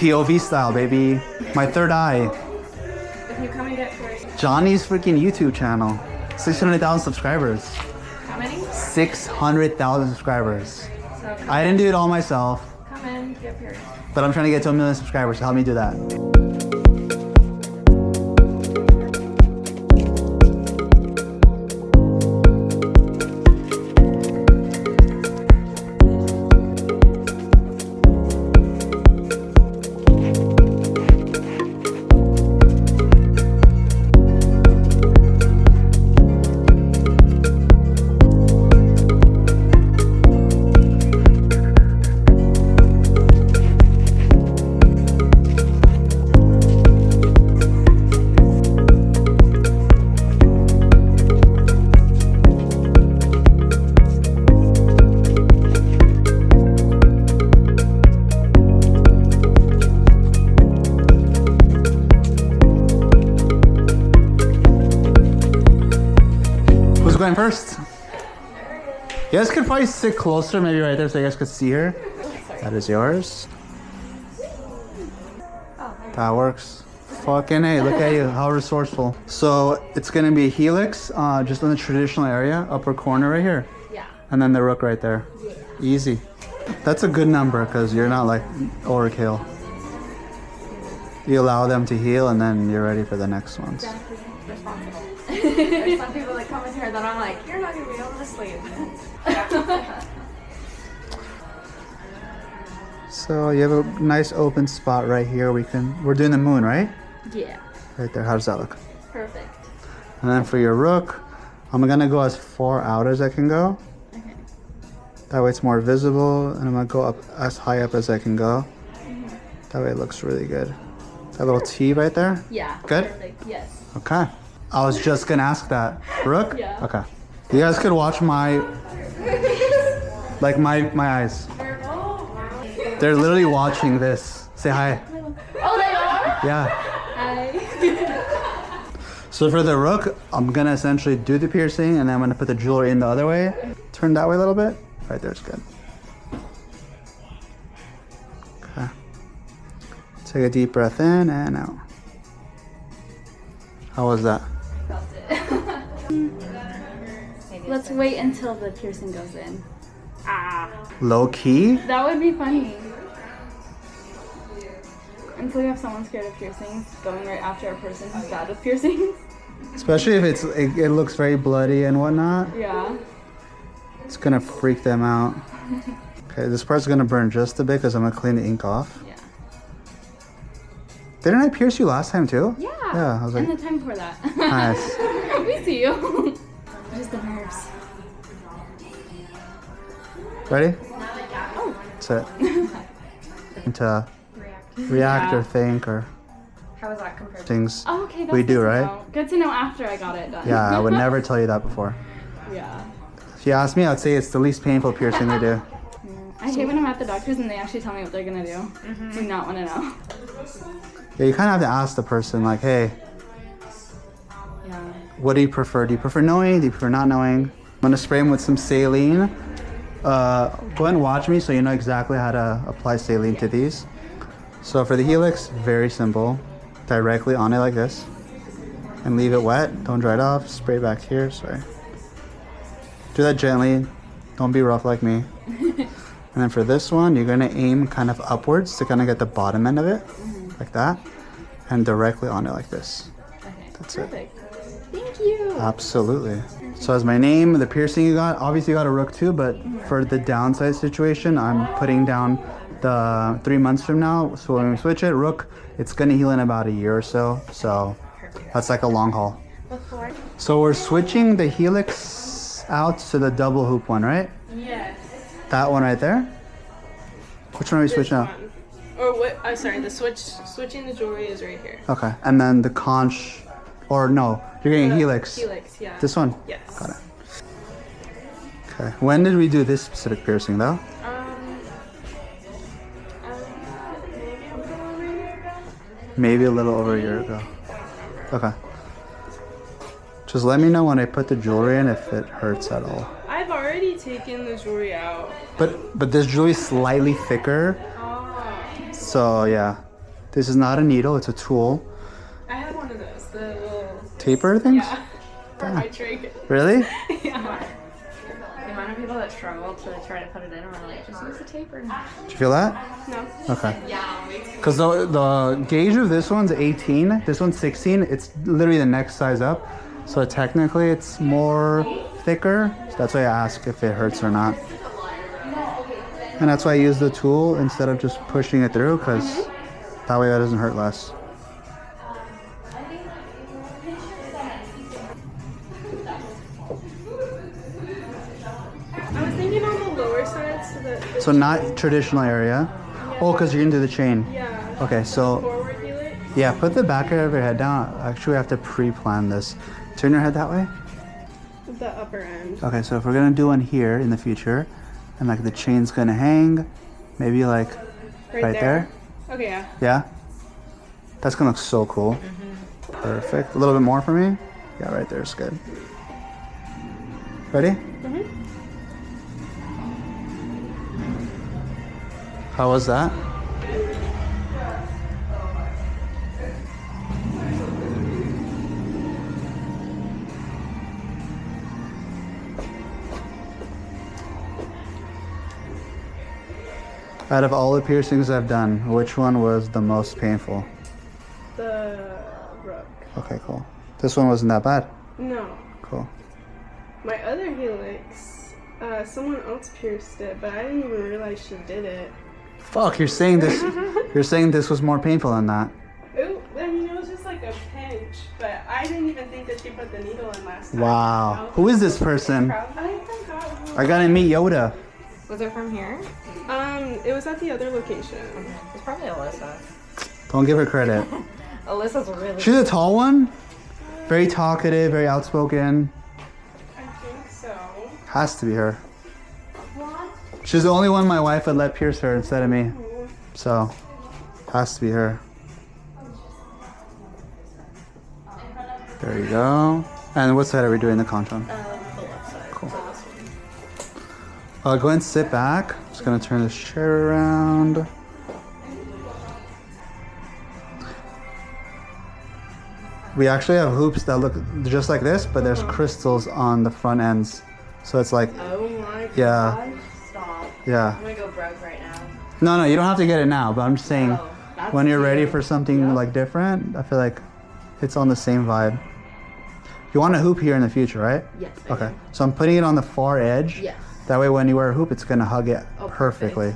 POV style, baby. My third eye. If you come and get pierced. Johnny's freaking YouTube channel. 600,000 subscribers. How many? 600,000 subscribers. So I didn't do it all myself, come in, get pierced. but I'm trying to get to 1 million subscribers, so help me do that. Going first. You guys could probably sit closer, maybe right there, so you guys could see her. That is yours. That works. Fucking hey, look at you, how resourceful. So it's gonna be a helix, just in the traditional area, upper corner right here. Yeah. And then the rook right there. Yeah. Easy. That's a good number because you're not like overkill. You allow them to heal and then you're ready for the next ones. Responsible. There's some people that come in here that I'm like, you're not gonna be able to sleep. So you have a nice open spot right here. We're doing the moon, right? Yeah. Right there. How does that look? Perfect. And then for your rook, I'm gonna go as far out as I can go. Okay. That way it's more visible, and I'm gonna go up as high up as I can go. That way it looks really good. That little T right there? Yeah. Good? Perfect. Yes. Okay. I was just gonna ask that. Rook? Yeah. Okay. You guys could watch my eyes. They're literally watching this. Say hi. Oh, they are? Yeah. Hi. So for the rook, I'm gonna essentially do the piercing and then I'm gonna put the jewelry in the other way. Turn that way a little bit. Right there's good. Okay. Take a deep breath in and out. How was that? Felt it. Let's wait until the piercing goes in. Ah. Low key? That would be funny. Until you have someone scared of piercings, going right after a person who's bad with piercings. Especially if it looks very bloody and whatnot. Yeah. It's gonna freak them out. Okay, this part's gonna burn just a bit because I'm gonna clean the ink off. Yeah. Didn't I pierce you last time too? Yeah. Yeah, I was like, and the time before that. nice. We see you. Just the nerves. Ready? Oh. That's it. Into react or think or How was that compared? things Oh, okay. That's we good do, to right? know. Good to know after I got it done. Yeah, I would never tell you that before. Yeah. If you ask me, I'd say it's the least painful piercing they do. I hate when I'm at the doctor's and they actually tell me what they're gonna do. Do not want to know. Yeah, you kind of have to ask the person, like, hey, Yeah. what do you prefer? Do you prefer knowing? Do you prefer not knowing? I'm gonna spray them with some saline. Go ahead and watch me so you know exactly how to apply saline to these. So for the helix, very simple. Directly on it like this. And leave it wet. Don't dry it off. Spray back here. Sorry. Do that gently. Don't be rough like me. And then for this one, you're gonna aim kind of upwards to kind of get the bottom end of it. Like that. And directly on it like this. Okay. That's Perfect. Thank you. Absolutely. So as my name, the piercing you got, obviously you got a rook too, but for the downside situation, I'm putting down the 3 months from now. So when we switch it, rook, it's gonna heal in about a year or so. So that's like a long haul. Before. So we're switching the helix out to the double hoop one, right? Yes. That one right there? Which one are we switching out? Or what? I'm sorry. The switching the jewelry is right here. Okay, and then the conch, or no, you're getting helix. Helix, yeah. This one? Yes. Got it. Okay, when did we do this specific piercing though? Maybe Maybe a little over a year ago. a little over a year ago. Okay. Just let me know when I put the jewelry in if it hurts at all. I've already taken the jewelry out. But this jewelry is slightly thicker, Oh. so yeah. This is not a needle, it's a tool. I have one of those, the little Taper things? Yeah, for my trig. Really? Yeah. The amount of people that struggle to try to put it in are like, just use the taper. Did you feel that? No. Okay. Yeah. Because the gauge of this one's 18, this one's 16. It's literally the next size up. So technically it's more thicker. So that's why I ask if it hurts or not. And that's why I use the tool instead of just pushing it through, because that way it doesn't hurt less. I was thinking on the lower side so that So not traditional area. Oh, because you're into the chain. yeah. Okay, so Forward helix. yeah, put the back of your head down. Actually, we have to pre-plan this. Turn your head that way. The upper end. Okay, so if we're gonna do one here in the future, and like the chain's gonna hang, maybe like right there. Okay, yeah. Yeah? That's gonna look so cool. Perfect. A little bit more for me? Yeah, right there is good. Ready? How was that? Out of all the piercings I've done, which one was the most painful? The rook. Okay, cool. This one wasn't that bad. No. Cool. My other helix, someone else pierced it, but I didn't even realize she did it. Fuck, you're saying this was more painful than that. I mean, it was just like a pinch, but I didn't even think that she put the needle in last time. Wow. Who is this person? I forgot who. I gotta meet Yoda. Was it from here? It was at the other location. It's probably Alyssa. Don't give her credit. Alyssa's really. She's a tall one. Very talkative, very outspoken. I think so. Has to be her. She's the only one my wife would let pierce her instead of me. So, has to be her. There you go. And what side are we doing the conch on? The left side. Cool. So this one. Go ahead and sit back. Just gonna turn this chair around. We actually have hoops that look just like this, but there's crystals on the front ends. So it's like, Oh my god. yeah, Stop. yeah. I'm gonna go broke right now. No, you don't have to get it now, but I'm just saying, Oh, that's when you're ready cute. for something like different, I feel like it's on the same vibe. You want a hoop here in the future, right? Yes. I Okay, do. so I'm putting it on the far edge. Yes. That way when you wear a hoop, it's gonna hug it Oh, perfectly.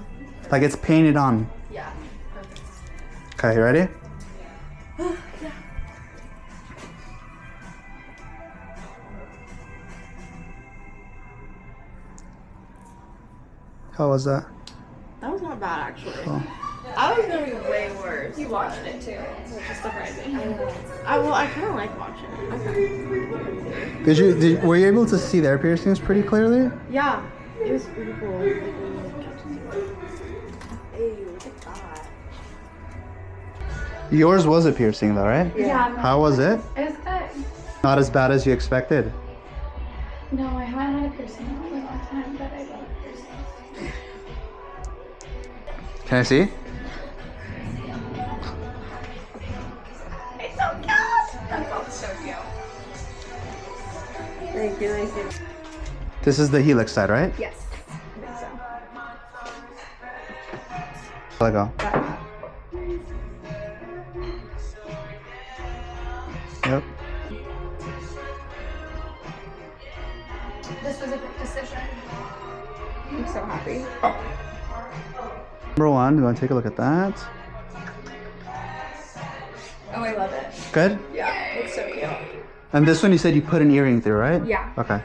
Like it's painted on. Yeah. Perfect. Okay, you ready? How was that? That was not bad actually. Cool. I was gonna be way worse. You watched it too, which is surprising. I kind of like watching it. Okay. Were you able to see their piercings pretty clearly? Yeah. It was pretty cool. Hey, look at that. Yours was a piercing though, right? Yeah. How was it? It was good. Not as bad as you expected. No, I haven't had a piercing in a really long time, but I love piercings. Can I see? It's so cute! That's so cute. Thank you. This is the helix side, right? Yes, I think so. Let go. Yep. This was a big decision. I'm so happy. Number one, you want to take a look at that? Oh, I love it. Good? Yeah, it's so cute. And this one you said you put an earring through, right? Yeah. Okay.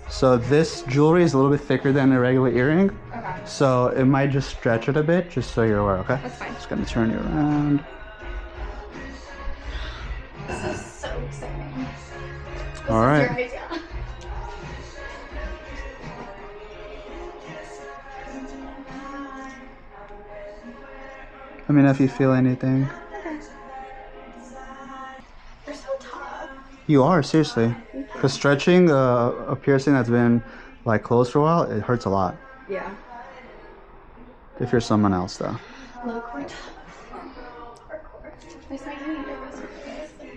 So this jewelry is a little bit thicker than a regular earring. Okay. So it might just stretch it a bit, just so you're aware, okay? That's fine. Just gonna turn you around. This is so exciting. All Your right. idea. Let me know if you feel anything. You're so tough. You are, seriously. Because stretching a piercing that's been like closed for a while, it hurts a lot. Yeah. If you're someone else though. Look, we're tough. This makes me nervous.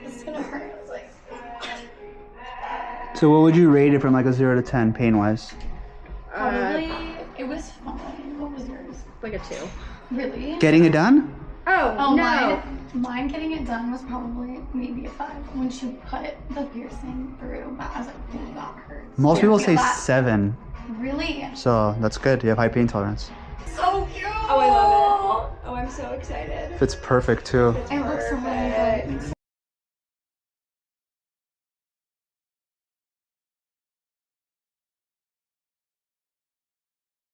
This is gonna hurt. So what would you rate it from like a 0 to 10 pain wise? Probably, it was fine. What was yours? Like a 2. Really? Getting it done? Oh, no. mine getting it done was probably maybe a 5 when she put the piercing through. But I was like, oh, that hurts. Most Yeah, people feel say that. 7. Really? So that's good. You have high pain tolerance. So cute. Oh, I love it. Oh, I'm so excited. Fits perfect too. It looks so really good.